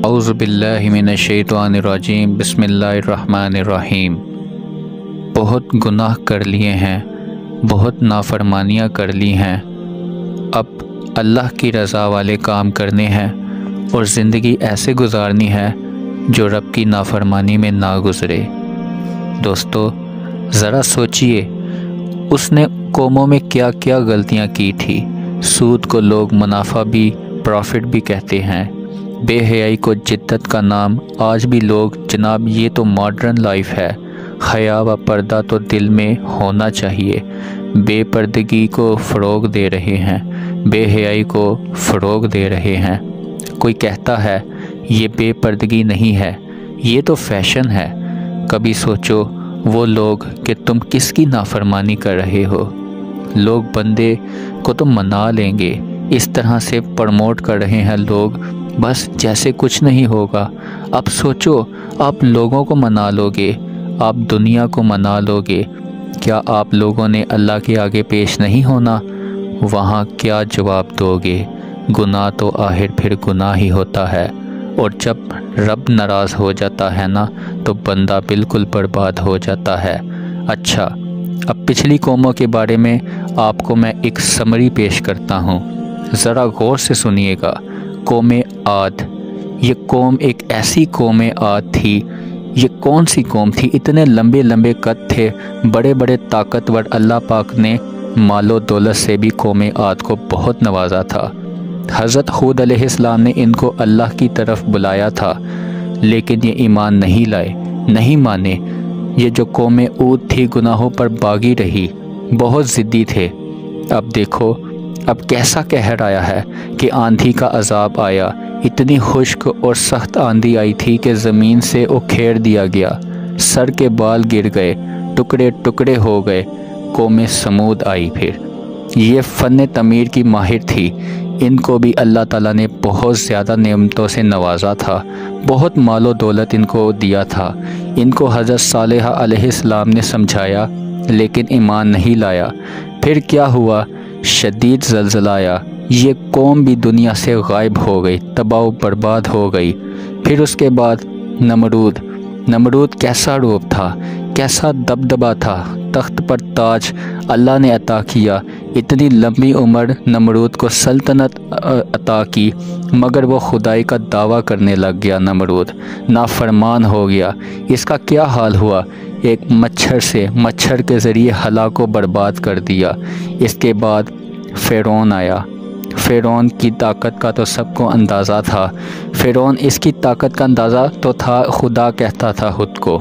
اعوذ باللہ من الشیطان الرجیم بسم اللہ الرحمن الرحیم۔ بہت گناہ کر لیے ہیں، بہت نافرمانیاں کر لی ہیں، اب اللہ کی رضا والے کام کرنے ہیں اور زندگی ایسے گزارنی ہے جو رب کی نافرمانی میں نہ گزرے۔ دوستو ذرا سوچئے، اس نے قوموں میں کیا کیا غلطیاں کی تھی۔ سود کو لوگ منافع بھی، پروفٹ بھی کہتے ہیں۔ بے حیائی کو جدت کا نام، آج بھی لوگ جناب یہ تو ماڈرن لائف ہے۔ حیا و پردہ تو دل میں ہونا چاہیے، بے پردگی کو فروغ دے رہے ہیں، بے حیائی کو فروغ دے رہے ہیں۔ کوئی کہتا ہے یہ بے پردگی نہیں ہے، یہ تو فیشن ہے۔ کبھی سوچو وہ لوگ کہ تم کس کی نافرمانی کر رہے ہو۔ لوگ بندے کو تو منا لیں گے، اس طرح سے پروموٹ کر رہے ہیں لوگ، بس جیسے کچھ نہیں ہوگا۔ اب سوچو آپ لوگوں کو منا لو گے، آپ دنیا کو منا لو گے، کیا آپ لوگوں نے اللہ کے آگے پیش نہیں ہونا؟ وہاں کیا جواب دو گے؟ گناہ تو آخر پھر گناہ ہی ہوتا ہے، اور جب رب ناراض ہو جاتا ہے نا تو بندہ بالکل برباد ہو جاتا ہے۔ اچھا، اب پچھلی قوموں کے بارے میں آپ کو میں ایک سمری پیش کرتا ہوں، ذرا غور سے سنیے گا۔ قوم عاد، یہ قوم ایک ایسی قوم عاد تھی۔ یہ کون سی قوم تھی؟ اتنے لمبے لمبے قد تھے، بڑے بڑے طاقتور، اللہ پاک نے مال و دولت سے بھی قوم عاد کو بہت نوازا تھا۔ حضرت ہود علیہ السلام نے ان کو اللہ کی طرف بلایا تھا، لیکن یہ ایمان نہیں لائے، نہیں مانے۔ یہ جو قوم عود تھی گناہوں پر باغی رہی، بہت ضدی تھے۔ اب دیکھو اب کیسا قہر آیا ہے کہ آندھی کا عذاب آیا، اتنی خشک اور سخت آندھی آئی تھی کہ زمین سے اکھیڑ دیا گیا، سر کے بال گر گئے، ٹکڑے ٹکڑے ہو گئے۔ قوم سمود آئی، پھر یہ فن تعمیر کی ماہر تھی، ان کو بھی اللہ تعالیٰ نے بہت زیادہ نعمتوں سے نوازا تھا، بہت مال و دولت ان کو دیا تھا۔ ان کو حضرت صالح علیہ السلام نے سمجھایا لیکن ایمان نہیں لایا۔ پھر کیا ہوا؟ شدید زلزلہ آیا، یہ قوم بھی دنیا سے غائب ہو گئی، تباہ و برباد ہو گئی۔ پھر اس کے بعد نمرود کیسا روپ تھا، کیسا دبدبا تھا، تخت پر تاج اللہ نے عطا کیا، اتنی لمبی عمر نمرود کو سلطنت عطا کی، مگر وہ خدائی کا دعویٰ کرنے لگ گیا۔ نمرود نافرمان ہو گیا۔ اس کا کیا حال ہوا؟ ایک مچھر کے ذریعے ہلاک و برباد کر دیا۔ اس کے بعد فرعون آیا۔ فرعون کی طاقت کا تو سب کو اندازہ تھا، فرعون اس کی طاقت کا اندازہ تو تھا، خدا کہتا تھا خود کو۔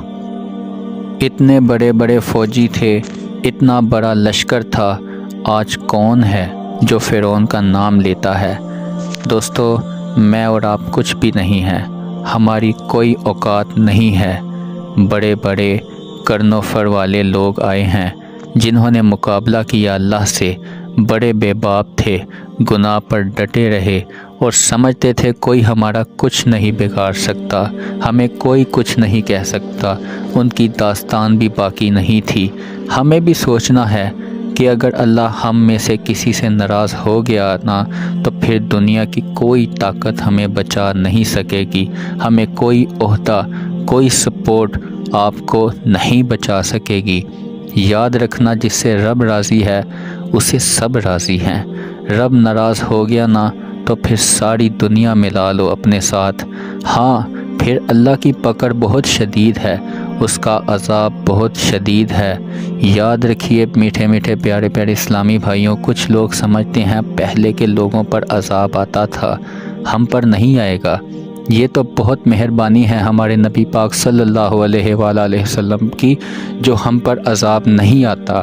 اتنے بڑے بڑے فوجی تھے، اتنا بڑا لشکر تھا۔ آج کون ہے جو فرعون کا نام لیتا ہے؟ دوستو میں اور آپ کچھ بھی نہیں ہیں، ہماری کوئی اوقات نہیں ہے۔ بڑے بڑے کرن و فر والے لوگ آئے ہیں جنہوں نے مقابلہ کیا اللہ سے، بڑے بے باک تھے، گناہ پر ڈٹے رہے اور سمجھتے تھے کوئی ہمارا کچھ نہیں بگاڑ سکتا، ہمیں کوئی کچھ نہیں کہہ سکتا۔ ان کی داستان بھی باقی نہیں تھی۔ ہمیں بھی سوچنا ہے کہ اگر اللہ ہم میں سے کسی سے ناراض ہو گیا نا تو پھر دنیا کی کوئی طاقت ہمیں بچا نہیں سکے گی، ہمیں کوئی عہدہ، کوئی سپورٹ آپ کو نہیں بچا سکے گی۔ یاد رکھنا جس سے رب راضی ہے اسے سب راضی ہیں۔ رب ناراض ہو گیا نا تو پھر ساری دنیا ملا لو اپنے ساتھ۔ ہاں پھر اللہ کی پکڑ بہت شدید ہے، اس کا عذاب بہت شدید ہے۔ یاد رکھیے میٹھے میٹھے پیارے پیارے اسلامی بھائیوں، کچھ لوگ سمجھتے ہیں پہلے کے لوگوں پر عذاب آتا تھا، ہم پر نہیں آئے گا۔ یہ تو بہت مہربانی ہے ہمارے نبی پاک صلی اللہ علیہ وآلہ وسلم کی جو ہم پر عذاب نہیں آتا۔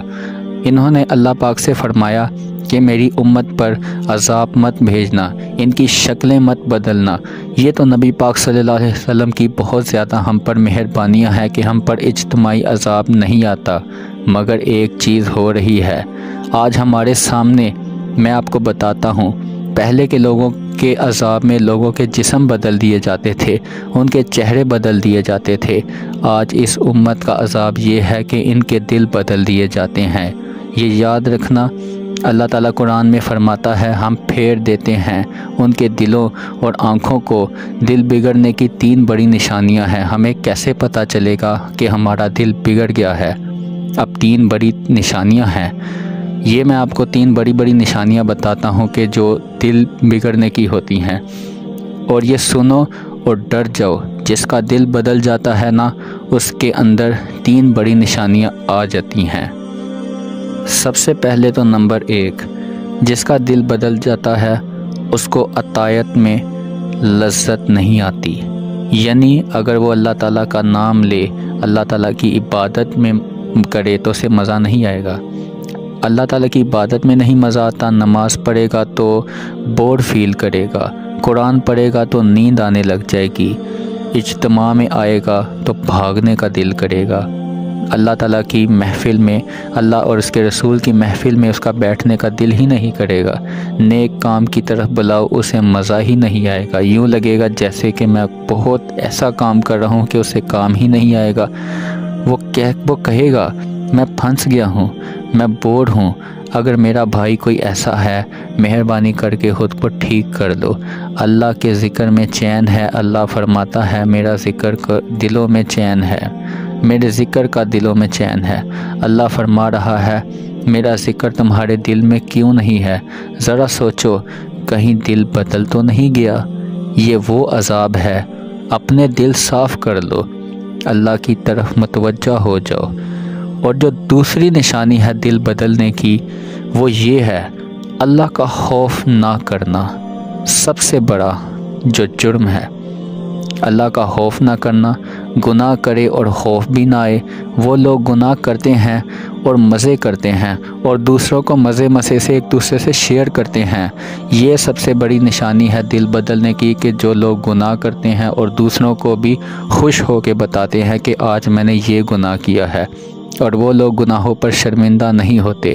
انہوں نے اللہ پاک سے فرمایا کہ میری امت پر عذاب مت بھیجنا، ان کی شکلیں مت بدلنا۔ یہ تو نبی پاک صلی اللہ علیہ وسلم کی بہت زیادہ ہم پر مہربانیاں ہیں کہ ہم پر اجتماعی عذاب نہیں آتا۔ مگر ایک چیز ہو رہی ہے آج ہمارے سامنے، میں آپ کو بتاتا ہوں۔ پہلے کے لوگوں کے عذاب میں لوگوں کے جسم بدل دیے جاتے تھے، ان کے چہرے بدل دیے جاتے تھے۔ آج اس امت کا عذاب یہ ہے کہ ان کے دل بدل دیے جاتے ہیں۔ یہ یاد رکھنا اللہ تعالیٰ قرآن میں فرماتا ہے ہم پھیر دیتے ہیں ان کے دلوں اور آنکھوں کو۔ دل بگڑنے کی 3 بڑی نشانیاں ہیں۔ ہمیں کیسے پتہ چلے گا کہ ہمارا دل بگڑ گیا ہے؟ اب 3 بڑی نشانیاں ہیں۔ یہ میں آپ کو 3 بڑی نشانیاں بتاتا ہوں کہ جو دل بگڑنے کی ہوتی ہیں، اور یہ سنو اور ڈر جاؤ۔ جس کا دل بدل جاتا ہے نا، اس کے اندر 3 بڑی نشانیاں آ جاتی ہیں۔ سب سے پہلے تو نمبر 1، جس کا دل بدل جاتا ہے اس کو عطیت میں لذت نہیں آتی۔ یعنی اگر وہ اللہ تعالیٰ کا نام لے، اللہ تعالیٰ کی عبادت میں کرے تو اسے مزہ نہیں آئے گا۔ اللہ تعالیٰ کی عبادت میں نہیں مزہ آتا، نماز پڑھے گا تو بور فیل کرے گا، قرآن پڑھے گا تو نیند آنے لگ جائے گی، اجتماع میں آئے گا تو بھاگنے کا دل کرے گا، اللہ تعالیٰ کی محفل میں، اللہ اور اس کے رسول کی محفل میں اس کا بیٹھنے کا دل ہی نہیں کرے گا، نیک کام کی طرف بلاؤ اسے مزہ ہی نہیں آئے گا، یوں لگے گا جیسے کہ میں بہت ایسا کام کر رہا ہوں کہ اسے کام ہی نہیں آئے گا۔ وہ کہے گا میں پھنس گیا ہوں، میں بور ہوں، اگر میرا بھائی کوئی ایسا ہے مہربانی کر کے خود کو ٹھیک کر دو۔ اللہ کے ذکر میں چین ہے، اللہ فرماتا ہے میرا ذکر دلوں میں چین ہے، میرے ذکر کا دلوں میں چین ہے۔ اللہ فرما رہا ہے میرا ذکر تمہارے دل میں کیوں نہیں ہے؟ ذرا سوچو کہیں دل بدل تو نہیں گیا؟ یہ وہ عذاب ہے، اپنے دل صاف کر لو، اللہ کی طرف متوجہ ہو جاؤ۔ اور جو دوسری نشانی ہے دل بدلنے کی، وہ یہ ہے اللہ کا خوف نہ کرنا۔ سب سے بڑا جو جرم ہے اللہ کا خوف نہ کرنا، گناہ کرے اور خوف بھی نہ آئے۔ وہ لوگ گناہ کرتے ہیں اور مزے کرتے ہیں اور دوسروں کو مزے سے ایک دوسرے سے شیئر کرتے ہیں۔ یہ سب سے بڑی نشانی ہے دل بدلنے کی، کہ جو لوگ گناہ کرتے ہیں اور دوسروں کو بھی خوش ہو کے بتاتے ہیں کہ آج میں نے یہ گناہ کیا ہے، اور وہ لوگ گناہوں پر شرمندہ نہیں ہوتے۔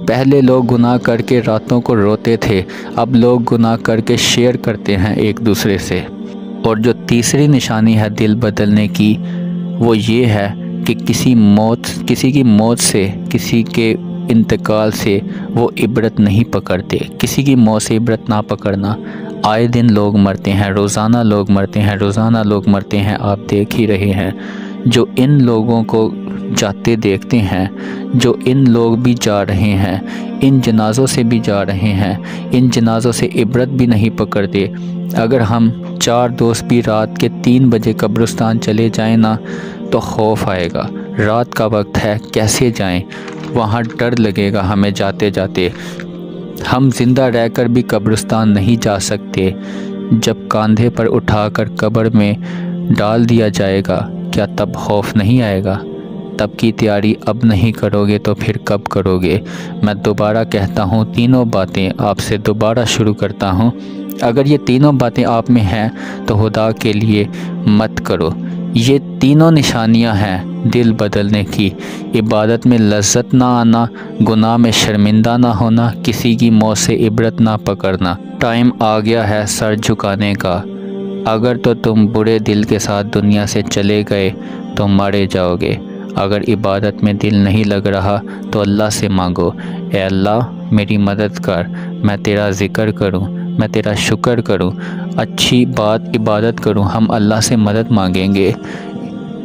پہلے لوگ گناہ کر کے راتوں کو روتے تھے، اب لوگ گناہ کر کے شیئر کرتے ہیں ایک دوسرے سے۔ اور جو تیسری نشانی ہے دل بدلنے کی، وہ یہ ہے کہ کسی کی موت سے، کسی کے انتقال سے وہ عبرت نہیں پکڑتے۔ کسی کی موت سے عبرت نہ پکڑنا۔ آئے دن لوگ مرتے ہیں، روزانہ لوگ مرتے ہیں، آپ دیکھ ہی رہے ہیں۔ جو ان لوگوں کو جاتے دیکھتے ہیں، جو ان لوگ بھی جا رہے ہیں، ان جنازوں سے بھی جا رہے ہیں، ان جنازوں سے عبرت بھی نہیں پکڑتے۔ اگر ہم 4 دوست بھی رات کے 3 بجے قبرستان چلے جائیں نا تو خوف آئے گا، رات کا وقت ہے کیسے جائیں، وہاں ڈر لگے گا ہمیں جاتے جاتے۔ ہم زندہ رہ کر بھی قبرستان نہیں جا سکتے، جب کاندھے پر اٹھا کر قبر میں ڈال دیا جائے گا، کیا تب خوف نہیں آئے گا؟ تب کی تیاری اب نہیں کرو گے تو پھر کب کرو گے؟ میں دوبارہ کہتا ہوں، تینوں باتیں آپ سے دوبارہ شروع کرتا ہوں۔ اگر یہ تینوں باتیں آپ میں ہیں تو خدا کے لیے مت کرو۔ یہ تینوں نشانیاں ہیں دل بدلنے کی: عبادت میں لذت نہ آنا، گناہ میں شرمندہ نہ ہونا، کسی کی موت سے عبرت نہ پکڑنا۔ ٹائم آ گیا ہے سر جھکانے کا۔ اگر تو تم برے دل کے ساتھ دنیا سے چلے گئے تو مارے جاؤ گے۔ اگر عبادت میں دل نہیں لگ رہا تو اللہ سے مانگو، اے اللہ میری مدد کر، میں تیرا ذکر کروں، میں تیرا شکر کروں، اچھی عبادت کروں۔ ہم اللہ سے مدد مانگیں گے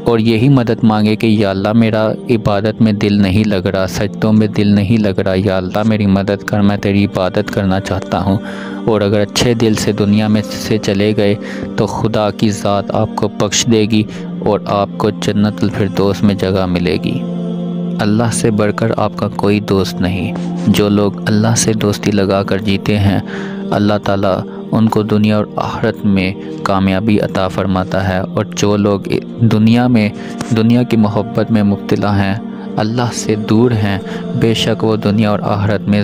اور یہی مدد مانگے کہ یا اللہ میرا عبادت میں دل نہیں لگ رہا، سجدوں میں دل نہیں لگ رہا، یا اللہ میری مدد کر، میں تیری عبادت کرنا چاہتا ہوں۔ اور اگر اچھے دل سے دنیا میں سے چلے گئے تو خدا کی ذات آپ کو بخش دے گی اور آپ کو جنت الفردوس میں جگہ ملے گی۔ اللہ سے بڑھ کر آپ کا کوئی دوست نہیں۔ جو لوگ اللہ سے دوستی لگا کر جیتے ہیں، اللہ تعالیٰ ان کو دنیا اور آخرت میں کامیابی عطا فرماتا ہے، اور جو لوگ دنیا کی محبت میں مبتلا ہیں، اللہ سے دور ہیں، بے شک وہ دنیا اور آخرت میں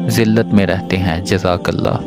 ذلت میں رہتے ہیں۔ جزاک اللہ۔